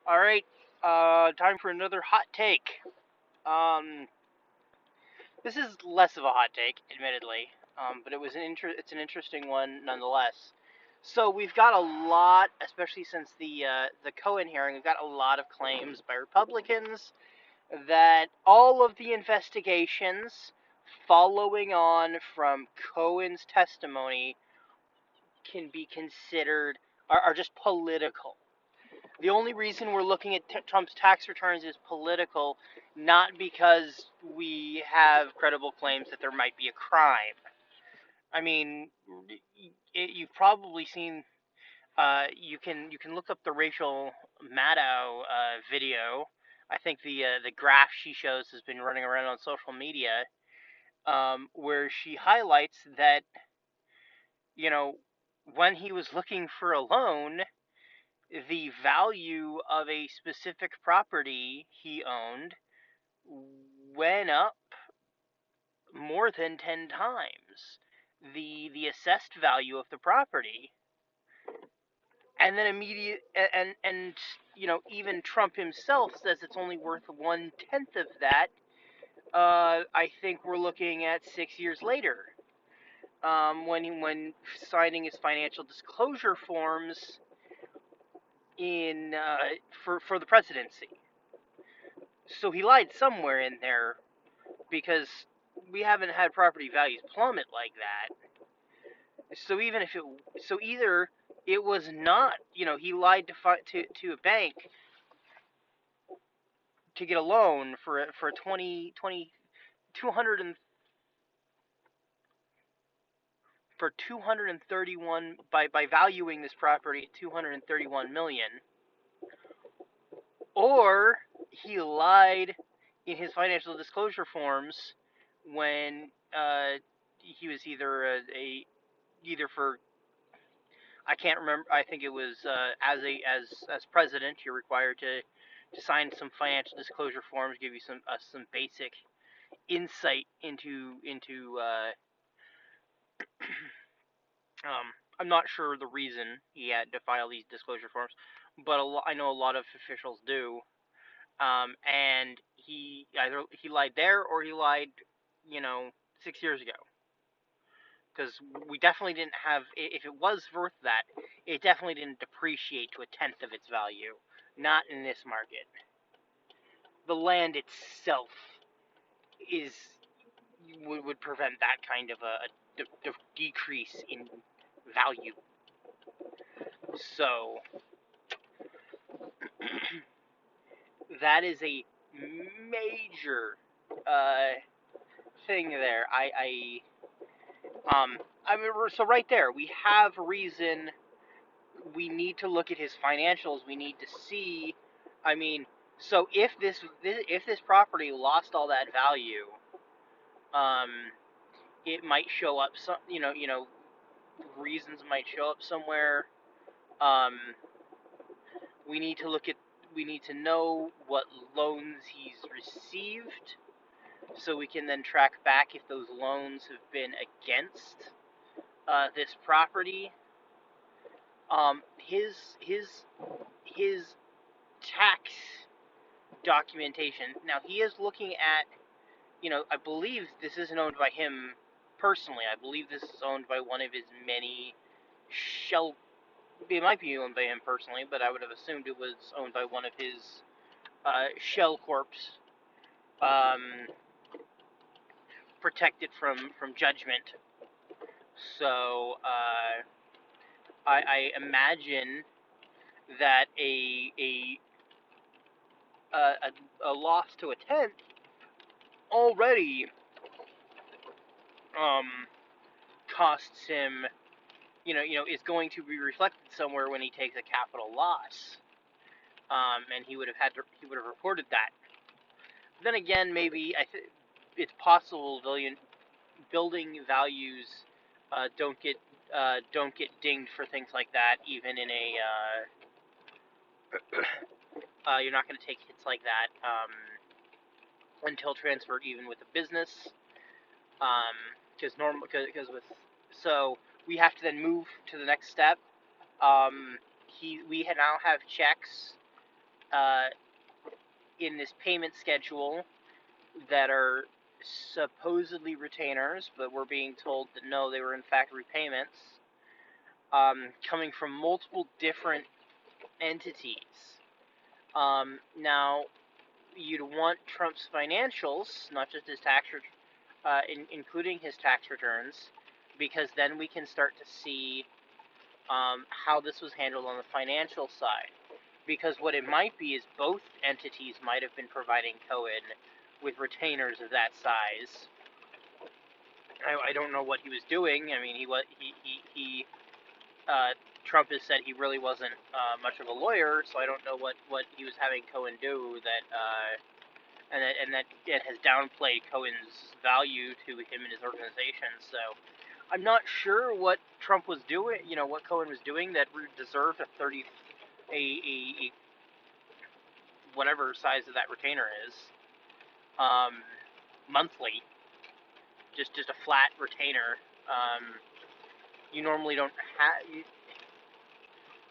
All right, time for another hot take. Um, this is less of a hot take, admittedly, but it's an interesting one nonetheless. So we've got a lot, especially since the Cohen hearing, we've got a lot of claims by Republicans that all of the investigations following on from Cohen's testimony can be considered are just political. The only reason we're looking at Trump's tax returns is political, not because we have credible claims that there might be a crime. I mean, you've probably seen. You can look up the Rachel Maddow video. I think the graph she shows has been running around on social media, where she highlights that you know when he was looking for a loan, the value of a specific property he owned went up more than 10 times the assessed value of the property. And then immediate and even Trump himself says it's only worth 1/10 of that. I think we're looking at 6 years later, when signing his financial disclosure forms in for the presidency. So he lied somewhere in there, because we haven't had property values plummet like that. So even if it, so either it was not, he lied to a bank to get a loan for 200 and for 231 by valuing this property at 231 million, or he lied in his financial disclosure forms when he was either for, I can't remember. I think it was as president, you're required to sign some financial disclosure forms, give you some basic insight into. I'm not sure the reason he had to file these disclosure forms, but I know a lot of officials do. And he lied there, or he lied, 6 years ago, because we definitely didn't have. If it was worth that, it definitely didn't depreciate to 1/10 of its value. Not in this market. The land itself is would prevent that kind of a decrease in value. So that is a major thing there. I mean, so right there we have reason. We need to look at his financials. We need to see. I mean, so if this property lost all that value, um, it might show up. Some reasons might show up somewhere. Um, we need to look at. We need to know what loans he's received, so we can then track back if those loans have been against this property. His tax documentation. Now he is looking at, I believe this isn't owned by him personally. I believe this is owned by one of his many shell. It might be owned by him personally, but I would have assumed it was owned by one of his shell corps, um, protected from judgment. So I imagine that a loss to 1/10 already um, costs him, is going to be reflected somewhere when he takes a capital loss. And he would have reported that. Then again, maybe it's possible building values don't get dinged for things like that, even in a you're not going to take hits like that until transferred, even with a business. Because with, so we have to then move to the next step. Um, we now have checks in this payment schedule that are supposedly retainers, but we're being told that no, they were in fact repayments, coming from multiple different entities. Now, you'd want Trump's financials, not just his including his tax returns, because then we can start to see how this was handled on the financial side. Because what it might be is both entities might have been providing Cohen with retainers of that size. I don't know what he was doing. I mean, Trump has said he really wasn't much of a lawyer, so I don't know what he was having Cohen do that and that it has downplayed Cohen's value to him and his organization. So I'm not sure what Trump was doing, what Cohen was doing that deserved a whatever size of that retainer is, monthly, just a flat retainer. You normally don't have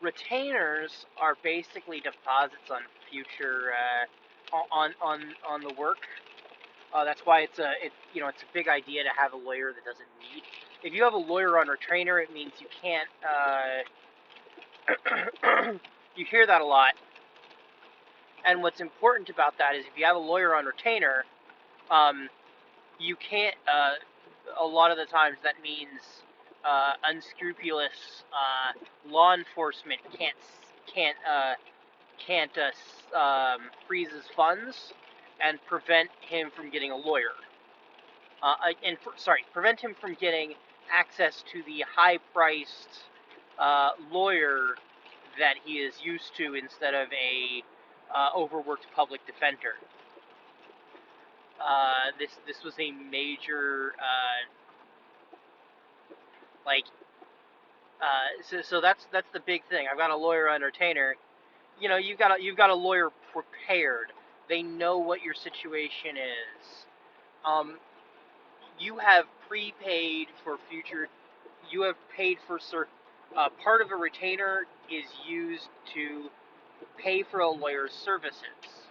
retainers are basically deposits on future on the work. That's why it's a big idea to have a lawyer that doesn't need. If you have a lawyer on retainer, it means you can't. You hear that a lot. And what's important about that is if you have a lawyer on retainer, you can't. A lot of the times that means unscrupulous law enforcement can't freeze his funds and prevent him from getting a lawyer. Prevent him from getting access to the high-priced lawyer that he is used to instead of a overworked public defender. This was a major so that's the big thing. I've got a lawyer on retainer. You've got a lawyer prepared. They know what your situation is. You have prepaid for future. You have paid for certain. Part of a retainer is used to pay for a lawyer's services.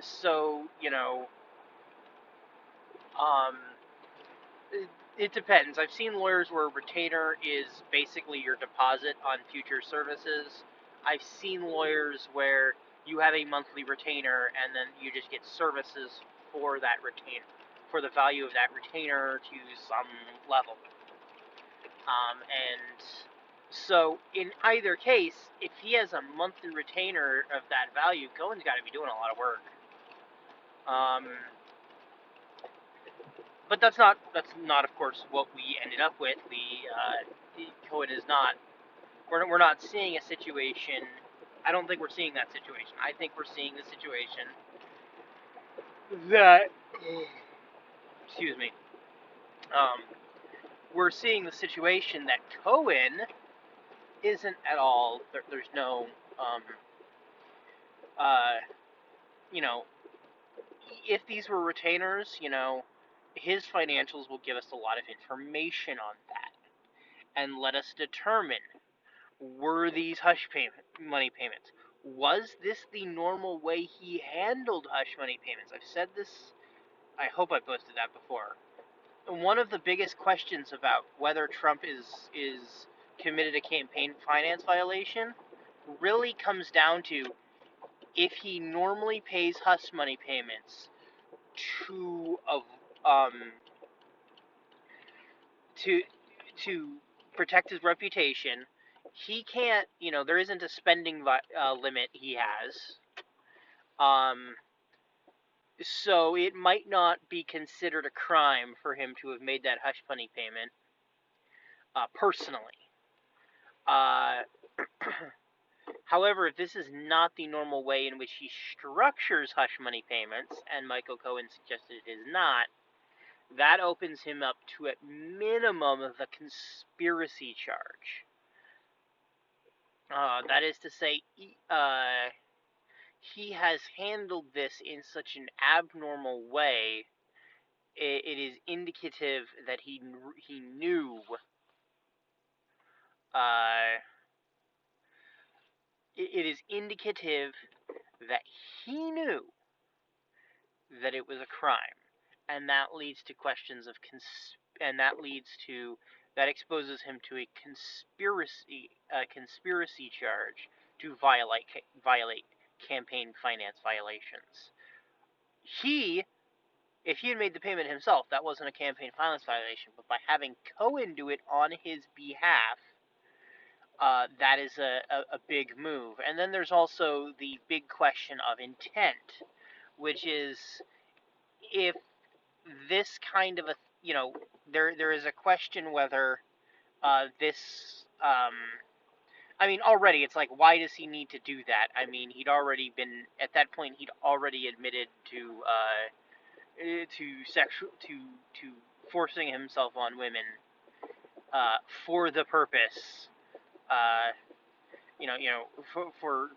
So it depends. I've seen lawyers where a retainer is basically your deposit on future services. I've seen lawyers where you have a monthly retainer and then you just get services for that retainer, for the value of that retainer to some level. And so in either case, if he has a monthly retainer of that value, Cohen's got to be doing a lot of work. But that's not, of course, what we ended up with. Cohen is not. We're not seeing a situation. I don't think we're seeing that situation. I think we're seeing the situation that. Excuse me. We're seeing the situation that Cohen isn't at all. There's no. If these were retainers, his financials will give us a lot of information on that and let us determine, were these hush money payments? Was this the normal way he handled hush money payments? I've said this, I hope I posted that before. One of the biggest questions about whether Trump is committed a campaign finance violation really comes down to if he normally pays hush money payments to protect his reputation. He can't, there isn't a spending limit he has. So it might not be considered a crime for him to have made that hush money payment personally. However, if this is not the normal way in which he structures hush money payments, and Michael Cohen suggested it is not, that opens him up to, at minimum, the conspiracy charge. That is to say, he has handled this in such an abnormal way. It is indicative that he knew it is indicative that he knew that it was a crime, and that leads to questions of that exposes him to a conspiracy charge to violate campaign finance violations. If he had made the payment himself, that wasn't a campaign finance violation, but by having Cohen do it on his behalf, that is a big move. And then there's also the big question of intent, which is if this kind of there is a question whether this I mean, already it's like, why does he need to do that? I mean, he'd already been at that point. He'd already admitted to forcing himself on women for the purpose, uh, for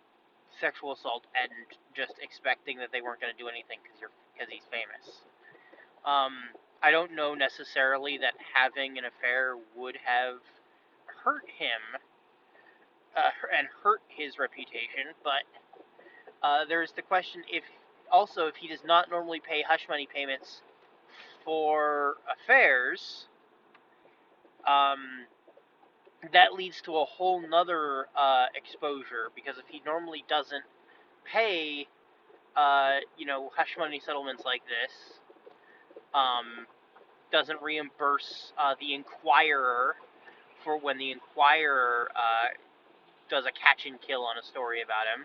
sexual assault, and just expecting that they weren't going to do anything because he's famous. I don't know necessarily that having an affair would have hurt him and hurt his reputation, but there's the question if he does not normally pay hush money payments for affairs, that leads to a whole nother exposure, because if he normally doesn't pay hush money settlements like this, doesn't reimburse the Inquirer for when the Inquirer does a catch and kill on a story about him,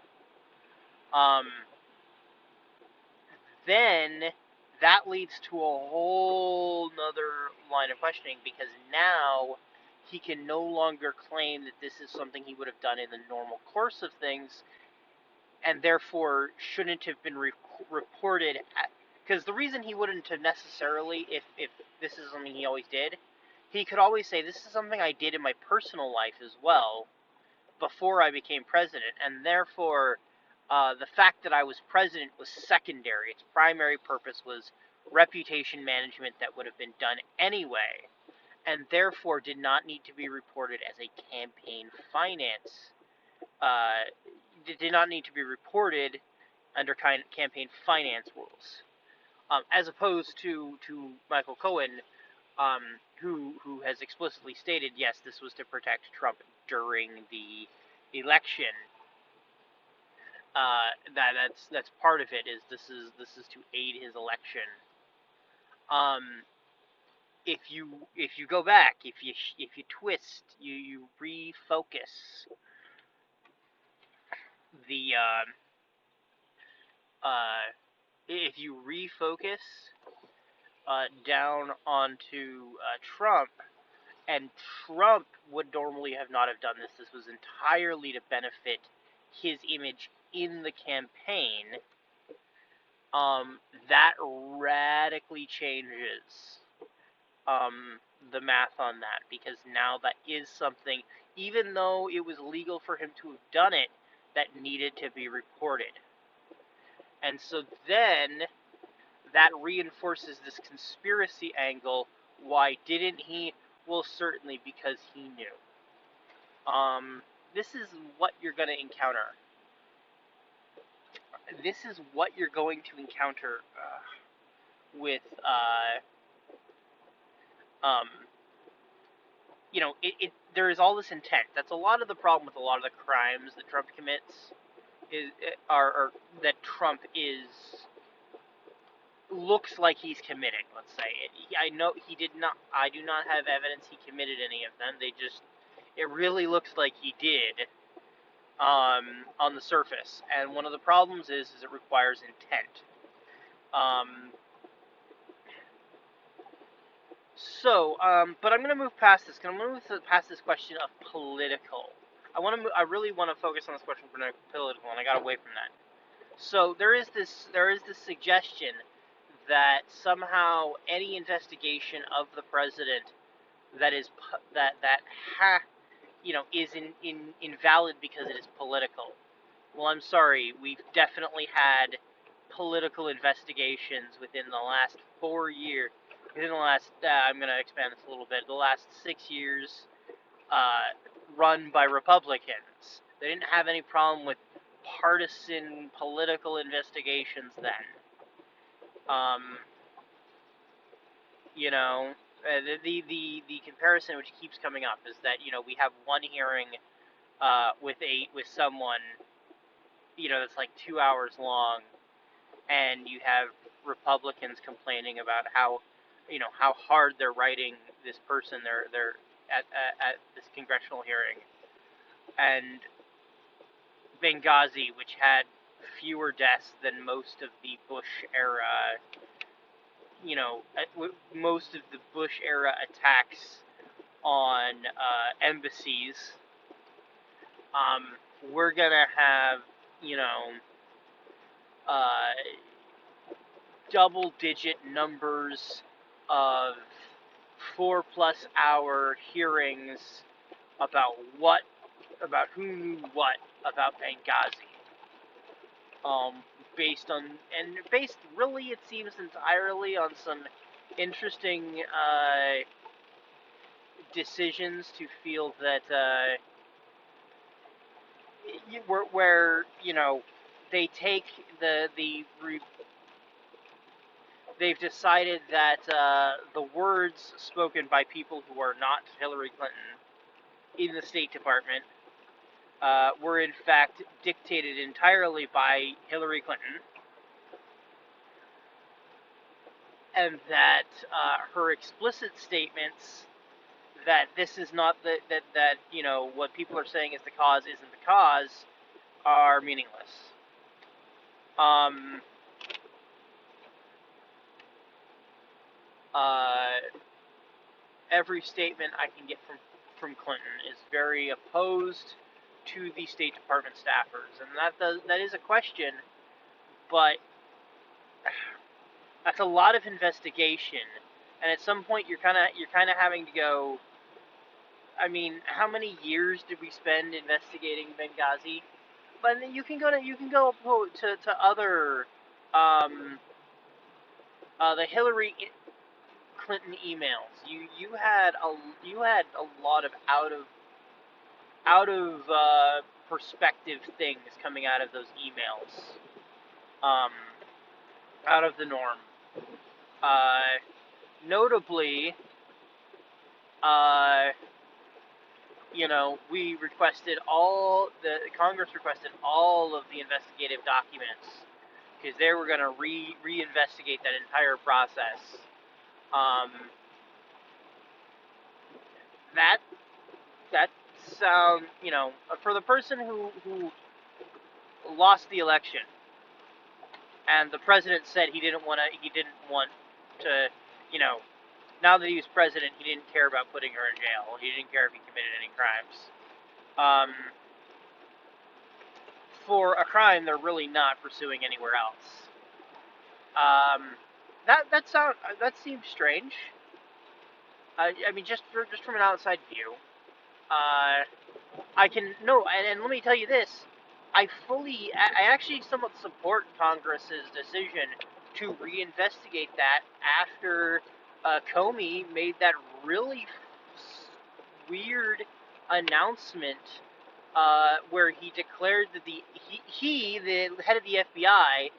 then that leads to a whole nother line of questioning, because now he can no longer claim that this is something he would have done in the normal course of things, and therefore shouldn't have been reported. Because the reason he wouldn't have necessarily, if this is something he always did, he could always say, this is something I did in my personal life as well, before I became president, and therefore the fact that I was president was secondary. Its primary purpose was reputation management that would have been done anyway, and therefore did not need to be reported as a campaign finance. Did not need to be reported under campaign finance rules, as opposed to Michael Cohen, who has explicitly stated, yes, this was to protect Trump during the election. That's part of it. This is to aid his election. If you go back, if you twist, you refocus the if you refocus down onto Trump, and Trump would normally have not have done this. This was entirely to benefit his image in the campaign. That radically changes the math on that, because now that is something, even though it was legal for him to have done it, that needed to be reported. And so then that reinforces this conspiracy angle. Why didn't he? Well, certainly because he knew. This is what you're going to encounter. This is what you're going to encounter with, there is all this intent. That's a lot of the problem with a lot of the crimes that Trump commits, are that Trump looks like he's committing. Let's say I know he did not. I do not have evidence he committed any of them. It really looks like he did, on the surface. And one of the problems is it requires intent. But I'm going to move past this. I'm going to move past this question of political. I really want to focus on this question for political, and I got away from that. So there is this suggestion that somehow any investigation of the president that is invalid because it is political. Well, I'm sorry. We've definitely had political investigations within the last 4 years. Within the last, I'm going to expand this a little bit. The last 6 years, run by Republicans. They didn't have any problem with partisan political investigations then. You know, the comparison which keeps coming up is that, you know, we have one hearing with someone, you know, that's like 2 hours long, and you have Republicans complaining about how, you know, how hard they're writing this person they're at this congressional hearing, and Benghazi, which had fewer deaths than most of the Bush era, you know, most of the Bush era attacks on embassies. We're gonna have, you know, uh, double-digit numbers of 4+ hour hearings about who knew what about Benghazi. Based really, it seems, entirely on some interesting decisions to feel that where, you know, they take they've decided that the words spoken by people who are not Hillary Clinton in the State Department were in fact dictated entirely by Hillary Clinton, and that her explicit statements that this is not that you know, what people are saying is the cause isn't the cause are meaningless. Every statement I can get from Clinton is very opposed to the State Department staffers, and that is a question, but that's a lot of investigation, and at some point you're kind of having to go. I mean, how many years did we spend investigating Benghazi? But then you can go to other the Hillary Clinton emails. You had a lot of out of perspective things coming out of those emails, out of the norm. Notably, you know, Congress requested all of the investigative documents because they were going to reinvestigate that entire process. That sound, you know, for the person who lost the election, and the president said he didn't want to, you know, now that he was president, he didn't care about putting her in jail. He didn't care if he committed any crimes. For a crime they're really not pursuing anywhere else. That seems strange. I mean, just from an outside view, I can no, and let me tell you this: I actually somewhat support Congress's decision to reinvestigate that after Comey made that really weird announcement where he declared that the head of the FBI,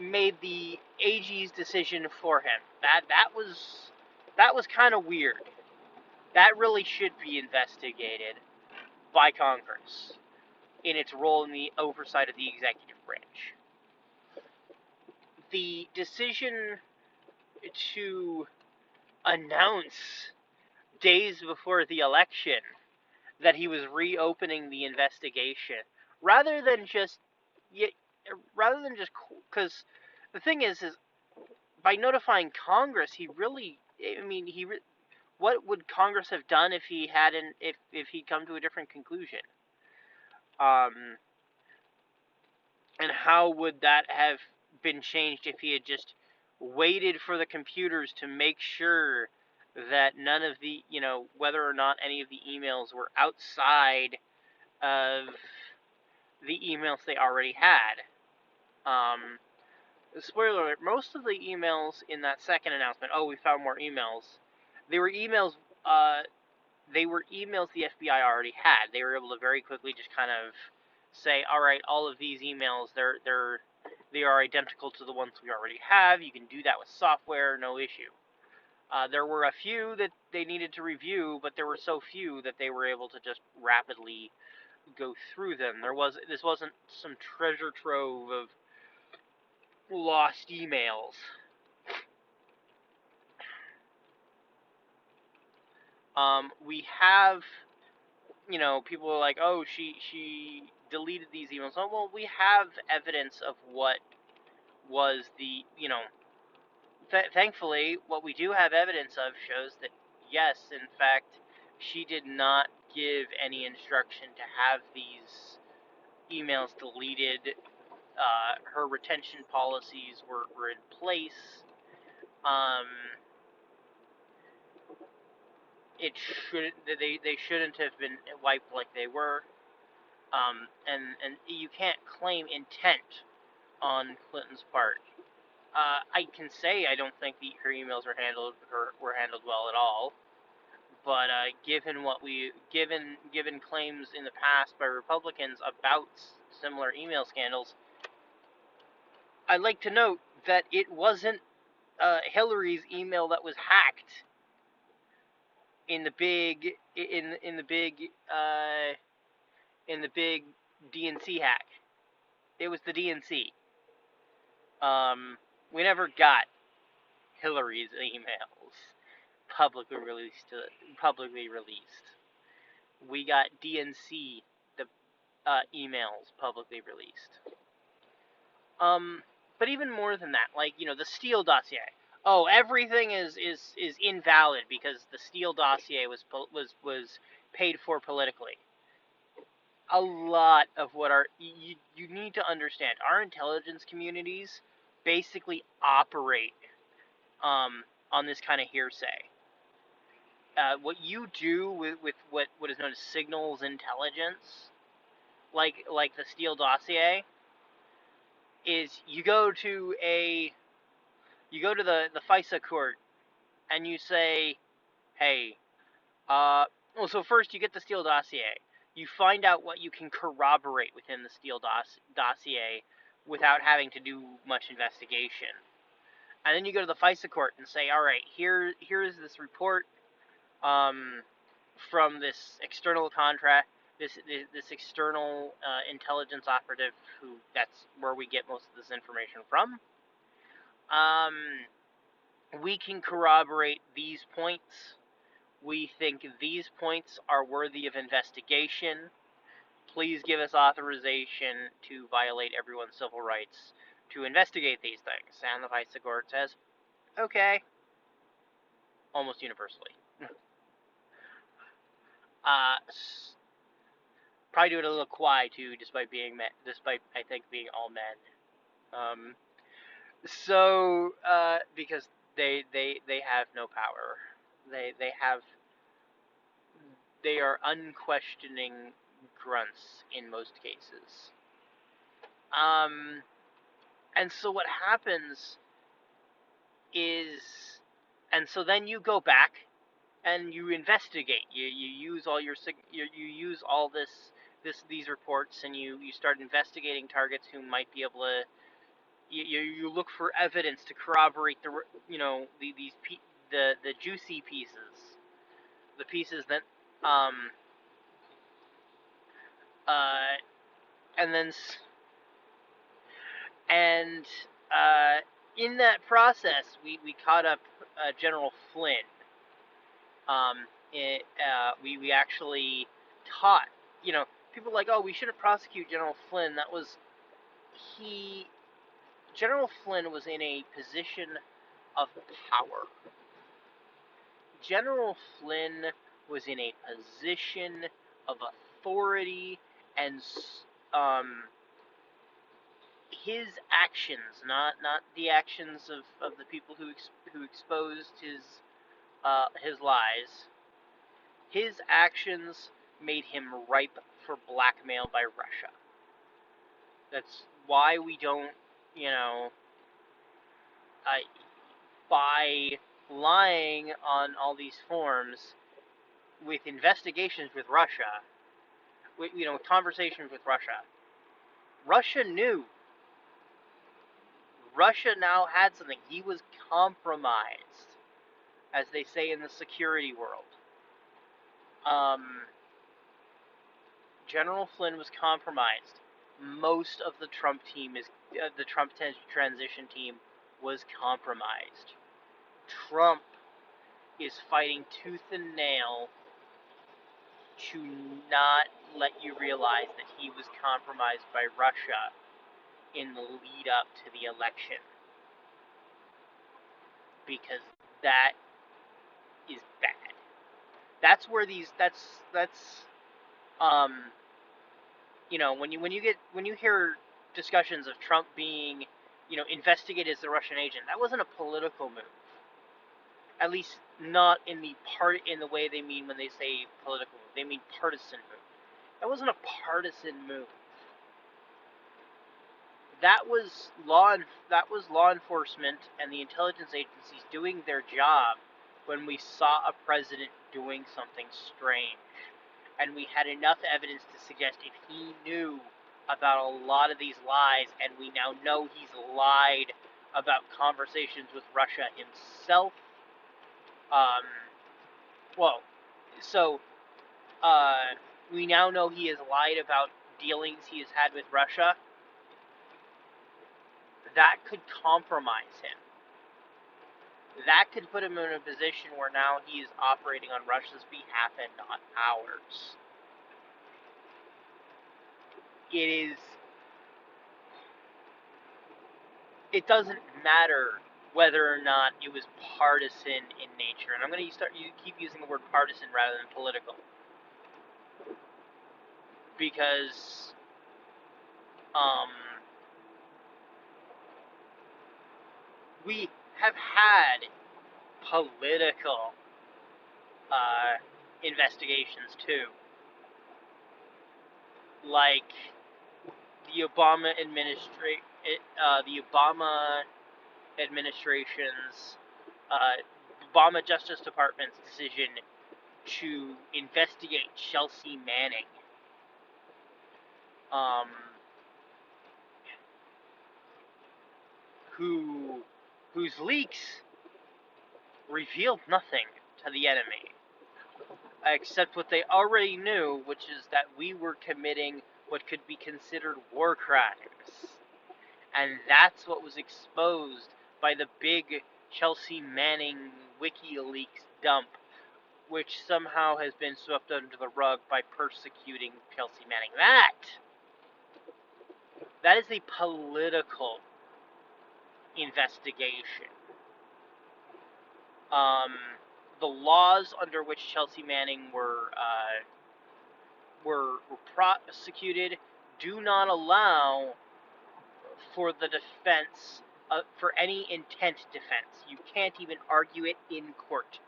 made the AG's decision for him. That was kind of weird. That really should be investigated by Congress in its role in the oversight of the executive branch. The decision to announce days before the election that he was reopening the investigation, rather than just because the thing is by notifying Congress, what would Congress have done if he hadn't if he'd come to a different conclusion? And how would that have been changed if he had just waited for the computers to make sure that none of the, you know, whether or not any of the emails were outside of the emails they already had? Spoiler alert, most of the emails in that second announcement, oh, we found more emails, they were emails the FBI already had. They were able to very quickly just kind of say, all right, all of these emails, they are identical to the ones we already have. You can do that with software, no issue. There were a few that they needed to review, but there were so few that they were able to just rapidly go through them. This wasn't some treasure trove of lost emails. We have, people are like, oh, she deleted these emails. Oh, well, we have evidence of what was the, thankfully, what we do have evidence of shows that, yes, in fact, she did not give any instruction to have these emails deleted. Her retention policies were in place. It shouldn't they shouldn't have been wiped like they were. And you can't claim intent on Clinton's part. I can say I don't think her emails were handled well at all. But given claims in the past by Republicans about similar email scandals, I'd like to note that it wasn't Hillary's email that was hacked in the big DNC hack. It was the DNC. We never got Hillary's emails publicly released. We got DNC the emails publicly released. But even more than that, like, the Steele dossier. Oh, everything is invalid because the Steele dossier was paid for politically. A lot of what you need to understand, our intelligence communities basically operate on this kind of hearsay. What you do with what is known as signals intelligence, like the Steele dossier, is you go to the FISA court and you say, hey, well, so first you get the Steele dossier. You find out what you can corroborate within the Steele dossier without having to do much investigation. And then you go to the FISA court and say, all right, here is this report from this external this external intelligence operative that's where we get most of this information from. We can corroborate these points. We think these points are worthy of investigation. Please give us authorization to violate everyone's civil rights to investigate these things. And the FISA court says, okay. Almost universally. Probably do it a little quiet too, despite I think being all men. So because they have no power, they are unquestioning grunts in most cases. And so what happens is, and so then you go back and you investigate. You use all you use all these reports, and you start investigating targets who might be able to. You look for evidence to corroborate the juicy pieces, the pieces that and then in that process we caught up General Flynn. We actually taught, people like, oh, we shouldn't prosecute General Flynn. General Flynn was in a position of power. General Flynn was in a position of authority, and his actions, not the actions of the people who exposed his lies, his actions made him ripe for blackmail by Russia. That's why we don't, by lying on all these forms with investigations with Russia, with conversations with Russia, Russia knew. Russia now had something. He was compromised, as they say in the security world. General Flynn was compromised. Most of the Trump team the Trump transition team was compromised. Trump is fighting tooth and nail to not let you realize that he was compromised by Russia in the lead up to the election, because that is bad. That's where um when you hear discussions of Trump being investigated as a Russian agent, that wasn't a political move. At least not in the way they mean when they say political move. They mean partisan move. That wasn't a partisan move. That was law enforcement and the intelligence agencies doing their job when we saw a president doing something strange. And we had enough evidence to suggest if he knew about a lot of these lies, and we now know he's lied about conversations with Russia himself. Well, so we now know he has lied about dealings he has had with Russia. That could compromise him. That could put him in a position where now he is operating on Russia's behalf and not ours. It doesn't matter whether or not it was partisan in nature. And I'm going to keep using the word partisan rather than political. Because we have had political investigations too. Like the Obama administration's Obama Justice Department's decision to investigate Chelsea Manning. Whose leaks revealed nothing to the enemy, except what they already knew, which is that we were committing what could be considered war crimes. And that's what was exposed by the big Chelsea Manning WikiLeaks dump, which somehow has been swept under the rug by persecuting Chelsea Manning. That is a political investigation. The laws under which Chelsea Manning were prosecuted do not allow for the defense for any intent defense. You can't even argue it in court.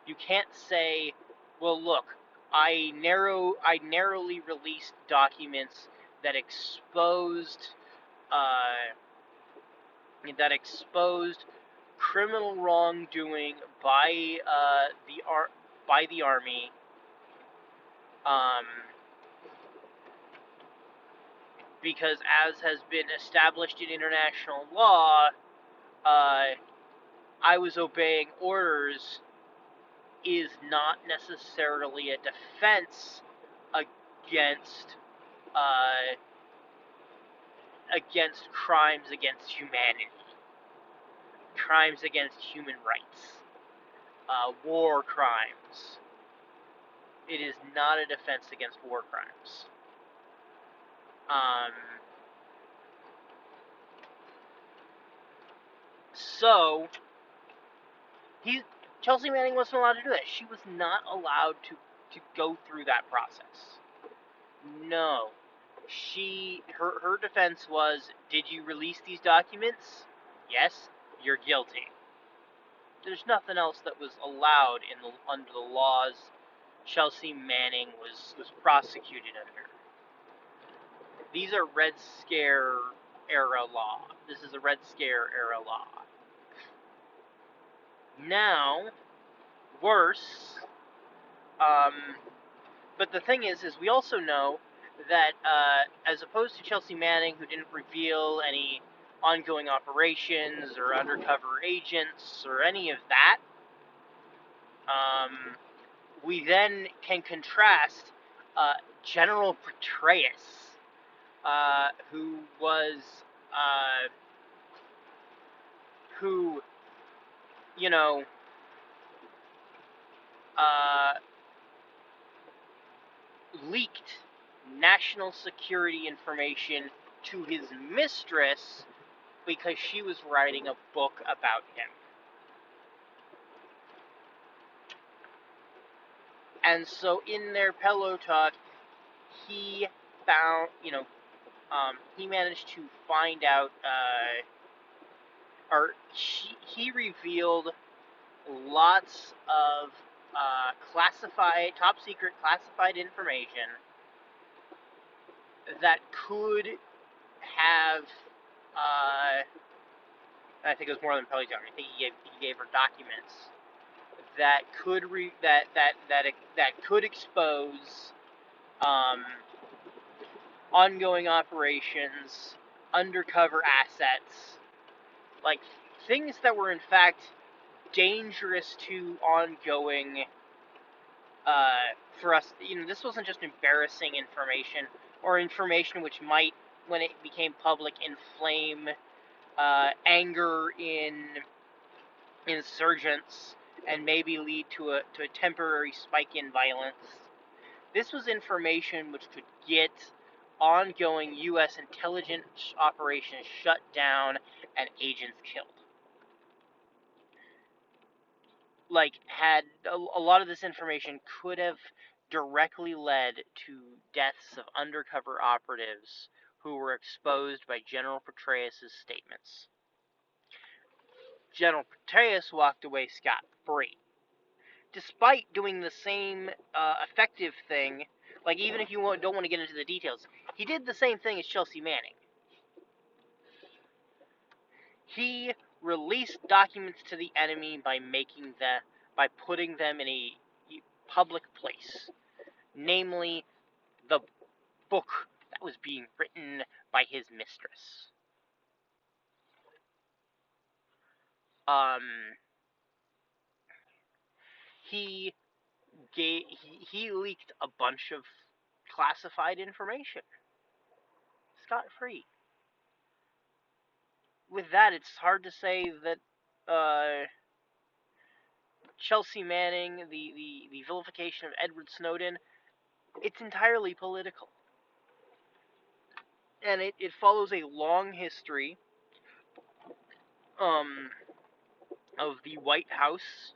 You can't say, "Well, look, I narrowly released documents that exposed criminal wrongdoing by the army, because as has been established in international law, I was obeying orders," is not necessarily a defense against crimes against humanity, crimes against human rights, war crimes. It is not a defense against war crimes. So Chelsea Manning wasn't allowed to do that. She was not allowed to go through that process. No. Her defense was, did you release these documents? Yes, you're guilty. There's nothing else that was allowed under the laws Chelsea Manning was prosecuted under. These are Red Scare era law. This is a Red Scare era law. Now, worse, but the thing is we also know that as opposed to Chelsea Manning, who didn't reveal any ongoing operations or undercover agents or any of that, we then can contrast General Petraeus, who was, uh, who, you know, uh, leaked national security information to his mistress because she was writing a book about him. And so in their pillow talk, he found, he managed to find out, or he revealed lots of top secret classified information that could have, I think it was more than Pelly Talk. I think he gave her documents that could that could expose ongoing operations, undercover assets, like things that were in fact dangerous to ongoing. For us, this wasn't just embarrassing information or information which might, when it became public, inflame anger in insurgents and maybe lead to a temporary spike in violence. This was information which could get ongoing U.S. intelligence operations shut down and agents killed. Like, had a lot of this information could have directly led to deaths of undercover operatives who were exposed by General Petraeus' statements. General Petraeus walked away scot-free, despite doing the same effective thing. Like, even if you don't want to get into the details, he did the same thing as Chelsea Manning. He released documents to the enemy by putting them in a public place, namely the book that was being written by his mistress. He leaked a bunch of classified information, scot-free. With that, it's hard to say that Chelsea Manning, the vilification of Edward Snowden, it's entirely political. And it follows a long history of the White House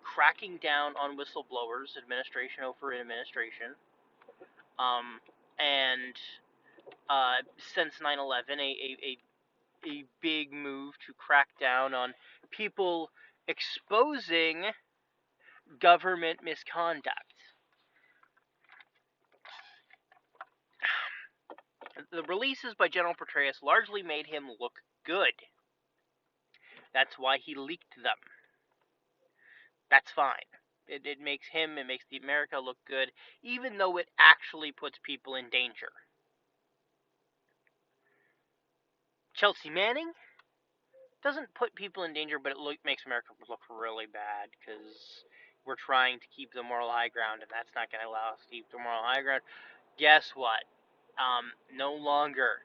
cracking down on whistleblowers, administration over administration, and since 9/11, a big move to crack down on people exposing government misconduct. The releases by General Petraeus largely made him look good. That's why he leaked them. That's fine. It makes the America look good, even though it actually puts people in danger. Chelsea Manning doesn't put people in danger, but it makes America look really bad, because we're trying to keep the moral high ground, and that's not going to allow us to keep the moral high ground. Guess what? No longer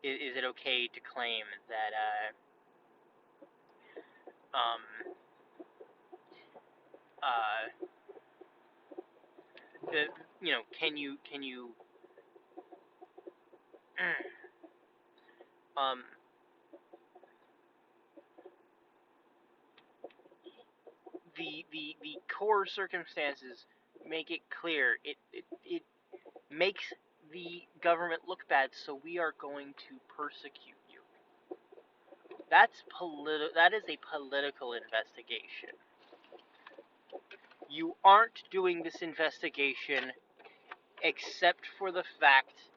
is it okay to claim that, can you, the core circumstances make it clear. It makes the government look bad, so we are going to persecute you. That is a political investigation. You aren't doing this investigation except for the fact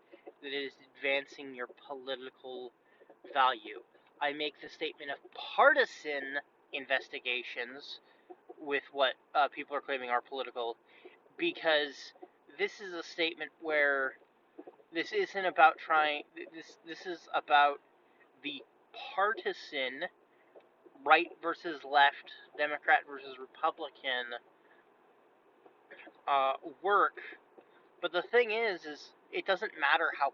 that it is advancing your political value. I make the statement of partisan investigations with what people are claiming are political, because this is a statement where this isn't about trying. This is about the partisan right versus left, Democrat versus Republican work. But the thing is it doesn't matter how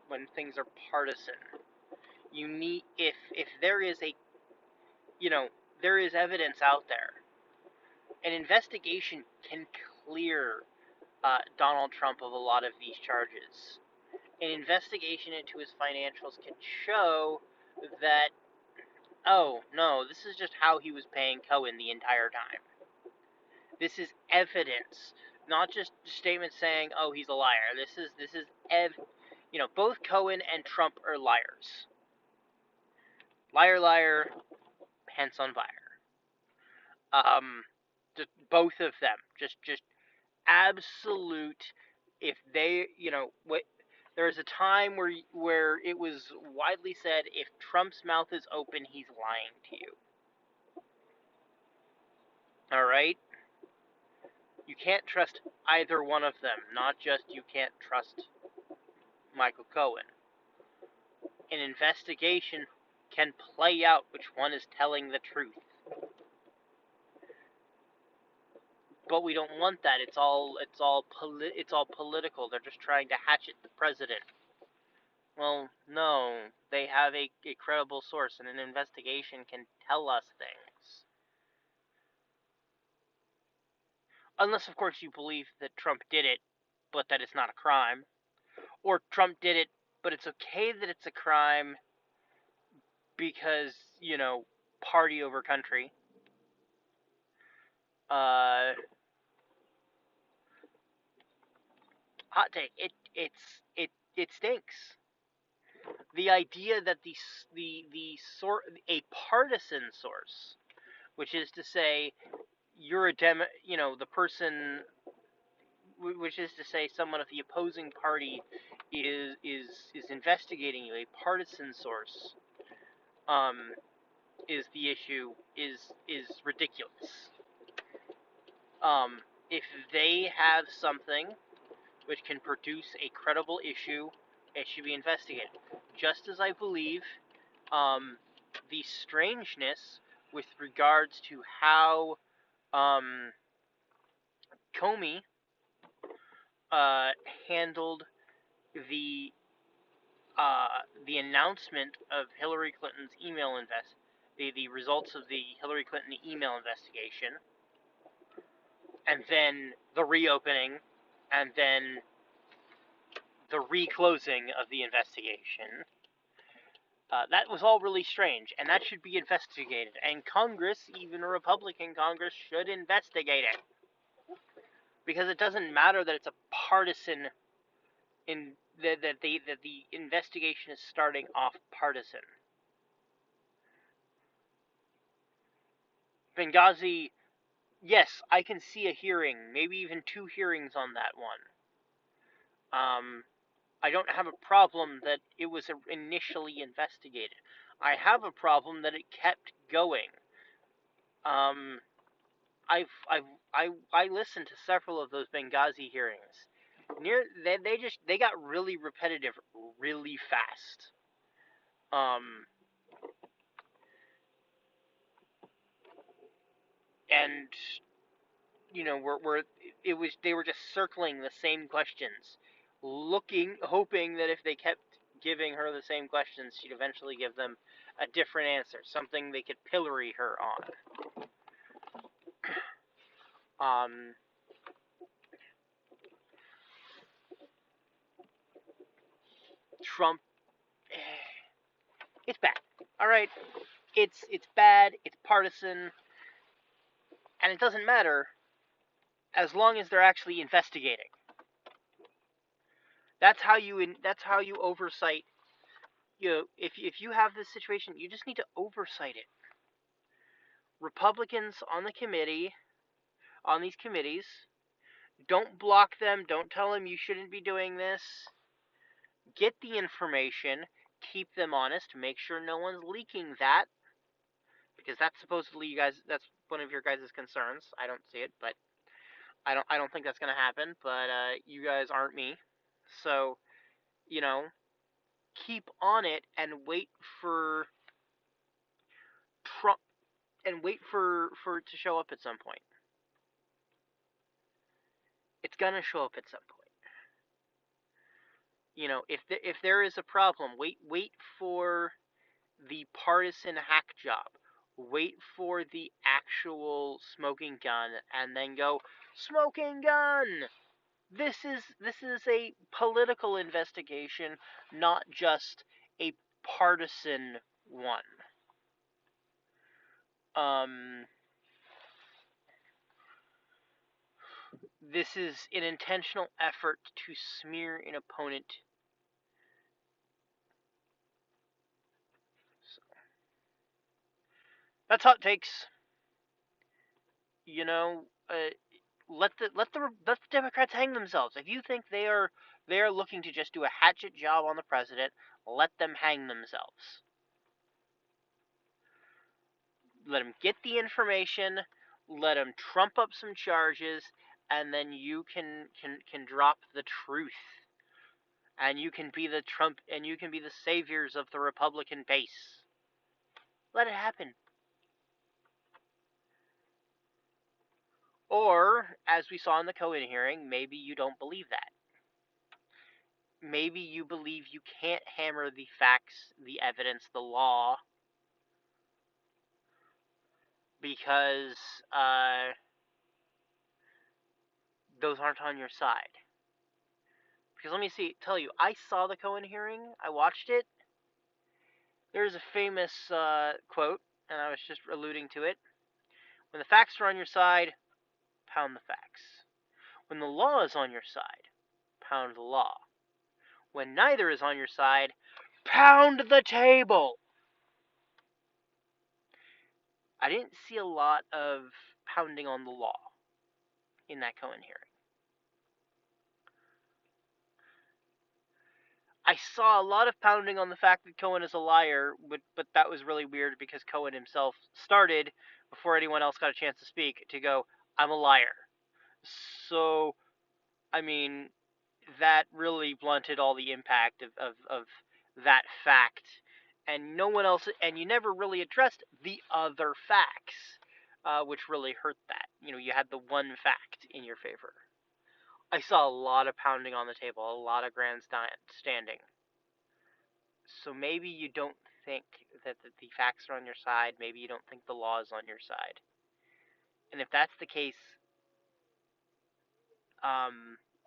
when things are partisan. You need if there is a there is evidence out there. An investigation can clear Donald Trump of a lot of these charges. An investigation into his financials can show that, oh no, this is just how he was paying Cohen the entire time. This is evidence, not just statements saying, oh, he's a liar. This is both Cohen and Trump are liars. Liar, liar, pants on fire. Just both of them, just absolute. If they, there was a time where it was widely said, if Trump's mouth is open, he's lying to you. All right? You can't trust either one of them, not just you can't trust Michael Cohen. An investigation can play out which one is telling the truth. But we don't want that. It's all political. They're just trying to hatchet the president. Well, no. They have a credible source, and an investigation can tell us things. Unless, of course, you believe that Trump did it, but that it's not a crime. Or Trump did it, but it's okay that it's a crime because, party over country. Hot take. It stinks. The idea that a partisan source, which is to say, you're a the person, which is to say, someone of the opposing party is investigating you. A partisan source, is the issue is ridiculous. If they have something which can produce a credible issue, it should be investigated. Just as I believe the strangeness with regards to how Comey handled the announcement of Hillary Clinton's email the results of the Hillary Clinton email investigation, and then the reopening, and then the reclosing of the investigation. That was all really strange, and that should be investigated. And Congress, even a Republican Congress, should investigate it. Because it doesn't matter that it's a partisan, that the investigation is starting off partisan. Benghazi, yes, I can see a hearing, maybe even 2 hearings on that one. I don't have a problem that it was initially investigated. I have a problem that it kept going. I listened to several of those Benghazi hearings. They got really repetitive really fast. And they were just circling the same questions, hoping that if they kept giving her the same questions, she'd eventually give them a different answer, something they could pillory her on. Trump, it's bad. All right, it's bad. It's partisan, and it doesn't matter as long as they're actually investigating. That's how you oversight. If you have this situation, you just need to oversight it. Republicans on these committees, don't block them. Don't tell them you shouldn't be doing this. Get the information. Keep them honest. Make sure no one's leaking that. because that's supposedly you guys. That's one of your guys' concerns. I don't see it, but I don't think that's gonna happen. But you guys aren't me, so you know, keep on it and wait for Trump and wait for it to show up at some point. It's gonna show up at some point. If there is a problem, wait for the partisan hack job. Wait for the actual smoking gun, and then go smoking gun. This is a political investigation, not just a partisan one. Um, this is an intentional effort to smear an opponent. So, that's hot takes. You know, let the Democrats hang themselves. If you think they are looking to just do a hatchet job on the president, let them hang themselves. Let them get the information, let them trump up some charges, and then you can drop the truth. And you can be the Trump and you can be the saviors of the Republican base. Let it happen. Or, as we saw in the Cohen hearing, maybe you don't believe that. Maybe you believe you can't hammer the facts, the evidence, the law, because those aren't on your side. Because let me tell you, I saw the Cohen hearing, I watched it. There's a famous quote, and I was just alluding to it. When the facts are on your side, pound the facts. When the law is on your side, pound the law. When neither is on your side, pound the table. I didn't see a lot of pounding on the law in that Cohen hearing. I saw a lot of pounding on the fact that Cohen is a liar, but that was really weird because Cohen himself started, before anyone else got a chance to speak, to go, I'm a liar. So, I mean, that really blunted all the impact of that fact. And no one else, and you never really addressed the other facts, which really hurt that. You had the one fact in your favor. I saw a lot of pounding on the table, a lot of grandstanding. So maybe you don't think that the facts are on your side. Maybe you don't think the law is on your side. And if that's the case,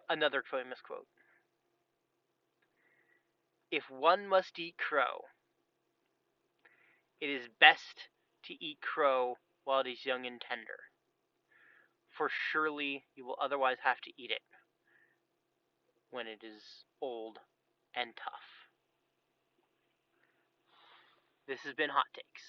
another famous quote. If one must eat crow, it is best to eat crow while it is young and tender, for surely you will otherwise have to eat it when it is old and tough. This has been Hot Takes.